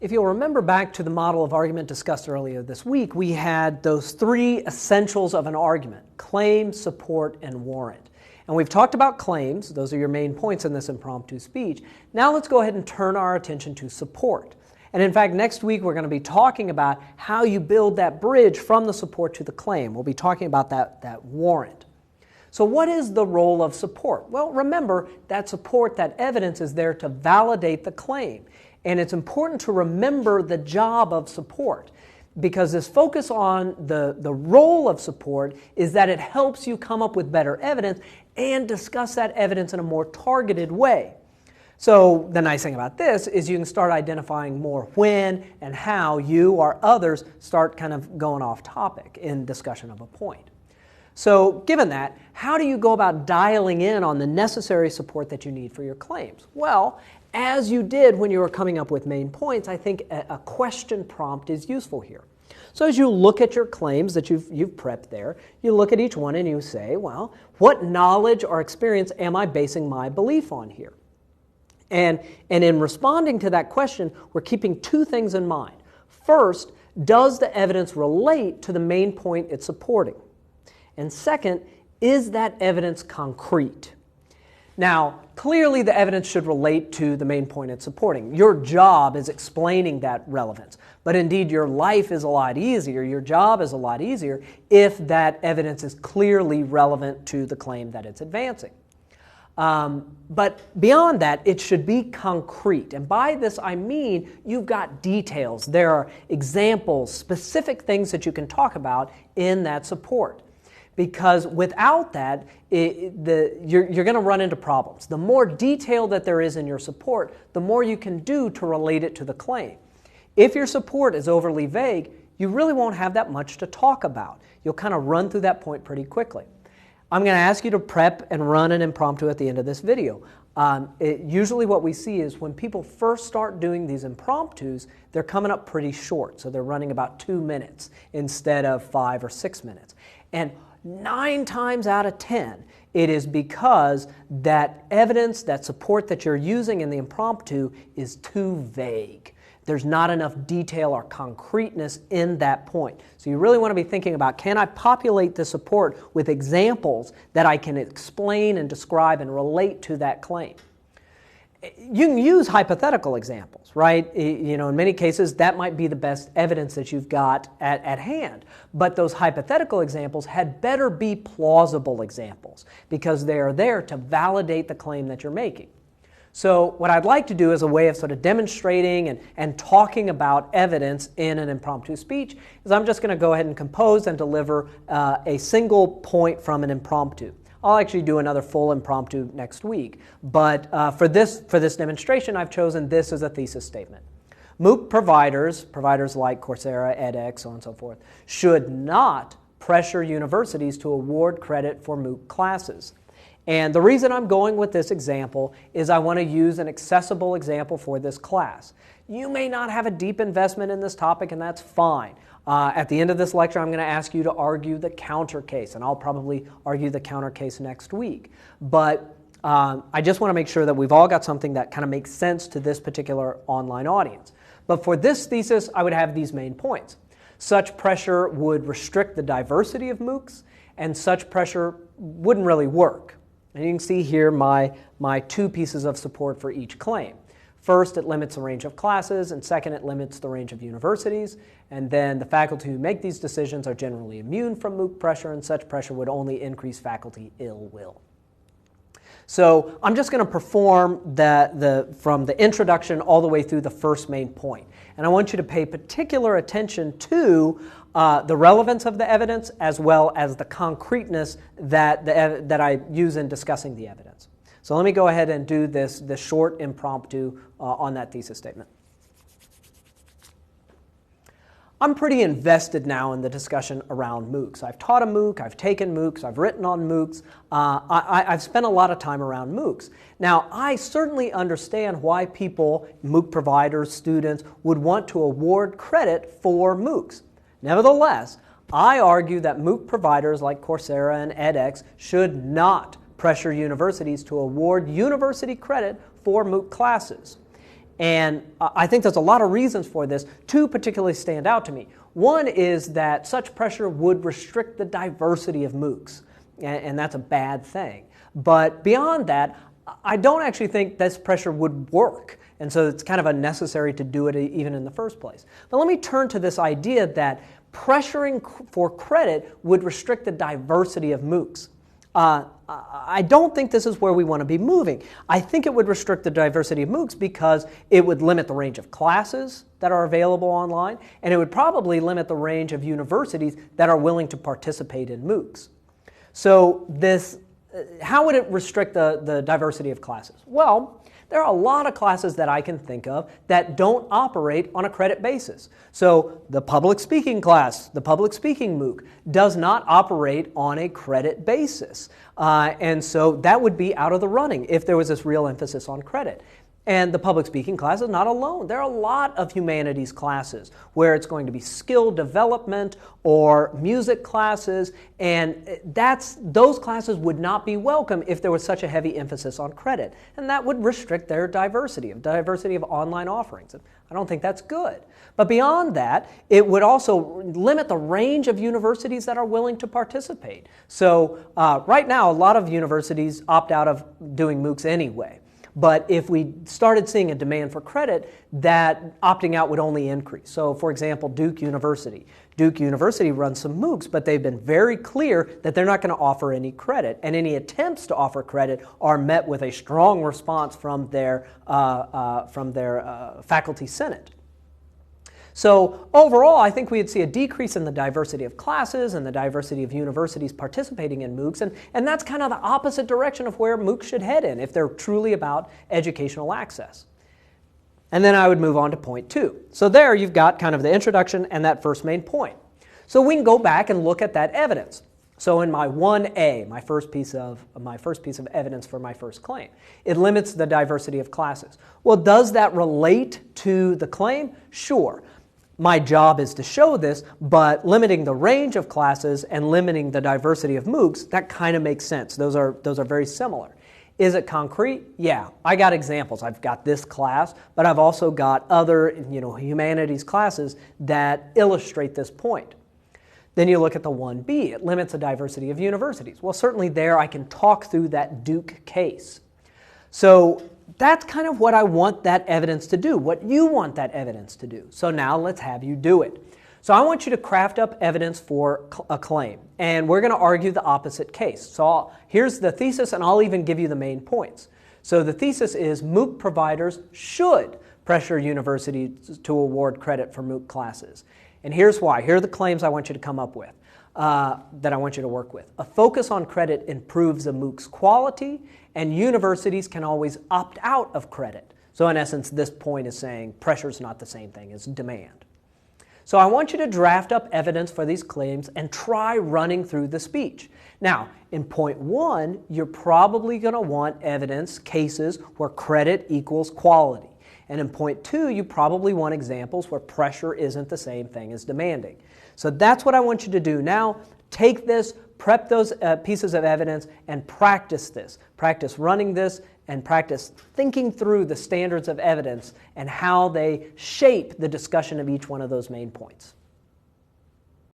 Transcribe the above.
If you'll remember back to the model of argument discussed earlier this week, we had those three essentials of an argument: claim, support, and warrant. And we've talked about claims. Those are your main points in this impromptu speech. Now let's go ahead and turn our attention to support. And in fact, next week we're going to be talking about how you build that bridge from the support to the claim. We'll be talking about that warrant. So what is the role of support? Well, remember that support, that evidence, is there to validate the claim. And it's important to remember the job of support, because this focus on the role of support is that it helps you come up with better evidence and discuss that evidence in a more targeted way. So the nice thing about this is you can start identifying more when and how you or others start kind of going off topic in discussion of a point. So given that, how do you go about dialing in on the necessary support that you need for your claims? Well, as you did when you were coming up with main points, I think a question prompt is useful here. So as you look at your claims that you've prepped there, you look at each one and you say, well, what knowledge or experience am I basing my belief on here? And in responding to that question, we're keeping two things in mind. First, does the evidence relate to the main point it's supporting? And second, is that evidence concrete? Now, clearly the evidence should relate to the main point it's supporting. Your job is explaining that relevance. But indeed, your life is a lot easier, your job is a lot easier, if that evidence is clearly relevant to the claim that it's advancing. But beyond that, it should be concrete. And by this I mean you've got details. There are examples, specific things that you can talk about in that support. Because without that, you're going to run into problems. The more detail that there is in your support, the more you can do to relate it to the claim. If your support is overly vague, you really won't have that much to talk about. You'll kind of run through that point pretty quickly. I'm going to ask you to prep and run an impromptu at the end of this video. Usually what we see is when people first start doing these impromptus, they're coming up pretty short. So they're running about 2 minutes instead of 5 or 6 minutes. And 9 times out of 10, it is because that evidence, that support that you're using in the impromptu is too vague. There's not enough detail or concreteness in that point. So you really want to be thinking about, can I populate the support with examples that I can explain and describe and relate to that claim? You can use hypothetical examples, right? In many cases, that might be the best evidence that you've got at hand. But those hypothetical examples had better be plausible examples, because they are there to validate the claim that you're making. So what I'd like to do as a way of sort of demonstrating and talking about evidence in an impromptu speech is I'm just going to go ahead and compose and deliver a single point from an impromptu. I'll actually do another full impromptu next week, but for this demonstration, I've chosen this as a thesis statement. MOOC providers like Coursera, edX, so on and so forth, should not pressure universities to award credit for MOOC classes. And the reason I'm going with this example is I want to use an accessible example for this class. You may not have a deep investment in this topic, and that's fine. At the end of this lecture, I'm going to ask you to argue the counter case, and I'll probably argue the counter case next week. But I just want to make sure that we've all got something that kind of makes sense to this particular online audience. But for this thesis, I would have these main points. Such pressure would restrict the diversity of MOOCs, and such pressure wouldn't really work. And you can see here my 2 pieces of support for each claim. First, it limits the range of classes, and second, it limits the range of universities. And then the faculty who make these decisions are generally immune from MOOC pressure, and such pressure would only increase faculty ill will. So I'm just going to perform from the introduction all the way through the first main point. And I want you to pay particular attention to the relevance of the evidence as well as the concreteness that I use in discussing the evidence. So let me go ahead and do this short impromptu on that thesis statement. I'm pretty invested now in the discussion around MOOCs. I've taught a MOOC, I've taken MOOCs, I've written on MOOCs. I've spent a lot of time around MOOCs. Now, I certainly understand why people, MOOC providers, students, would want to award credit for MOOCs. Nevertheless, I argue that MOOC providers like Coursera and edX should not pressure universities to award university credit for MOOC classes. And I think there's a lot of reasons for this. Two particularly stand out to me. One is that such pressure would restrict the diversity of MOOCs, and that's a bad thing. But beyond that, I don't actually think this pressure would work, and so it's kind of unnecessary to do it even in the first place. But let me turn to this idea that pressuring for credit would restrict the diversity of MOOCs. I don't think this is where we want to be moving. I think it would restrict the diversity of MOOCs because it would limit the range of classes that are available online, and it would probably limit the range of universities that are willing to participate in MOOCs. So how would it restrict the diversity of classes? Well, there are a lot of classes that I can think of that don't operate on a credit basis. So the public speaking class, the public speaking MOOC, does not operate on a credit basis. And so that would be out of the running if there was this real emphasis on credit. And the public speaking class is not alone. There are a lot of humanities classes where it's going to be skill development or music classes, and those classes would not be welcome if there was such a heavy emphasis on credit. And that would restrict their diversity of online offerings. I don't think that's good. But beyond that, it would also limit the range of universities that are willing to participate. So right now, a lot of universities opt out of doing MOOCs anyway. But if we started seeing a demand for credit, that opting out would only increase. So for example, Duke University. Duke University runs some MOOCs, but they've been very clear that they're not going to offer any credit. And any attempts to offer credit are met with a strong response from their faculty senate. So overall, I think we'd see a decrease in the diversity of classes and the diversity of universities participating in MOOCs, and that's kind of the opposite direction of where MOOCs should head in if they're truly about educational access. And then I would move on to point 2. So there you've got kind of the introduction and that first main point. So we can go back and look at that evidence. So in my 1A, my first piece of evidence for my first claim, it limits the diversity of classes. Well, does that relate to the claim? Sure. My job is to show this, but limiting the range of classes and limiting the diversity of MOOCs, that kind of makes sense. Those are very similar. Is it concrete? Yeah, I got examples. I've got this class, but I've also got other humanities classes that illustrate this point. Then you look at the 1B. It limits the diversity of universities. Well, certainly there I can talk through that Duke case. So that's kind of what I want that evidence to do, what you want that evidence to do. So now let's have you do it. So I want you to craft up evidence for a claim, and we're going to argue the opposite case. So here's the thesis, and I'll even give you the main points. So the thesis is MOOC providers should pressure universities to award credit for MOOC classes. And here's why. Here are the claims I want you to come up with, that I want you to work with. A focus on credit improves a MOOC's quality, and universities can always opt out of credit. So in essence, this point is saying pressure is not the same thing as demand. So I want you to draft up evidence for these claims and try running through the speech. Now, in point 1, you're probably going to want evidence, cases where credit equals quality. And in point 2, you probably want examples where pressure isn't the same thing as demanding. So that's what I want you to do now. Take this, prep those pieces of evidence, and practice this. Practice running this, and practice thinking through the standards of evidence and how they shape the discussion of each one of those main points.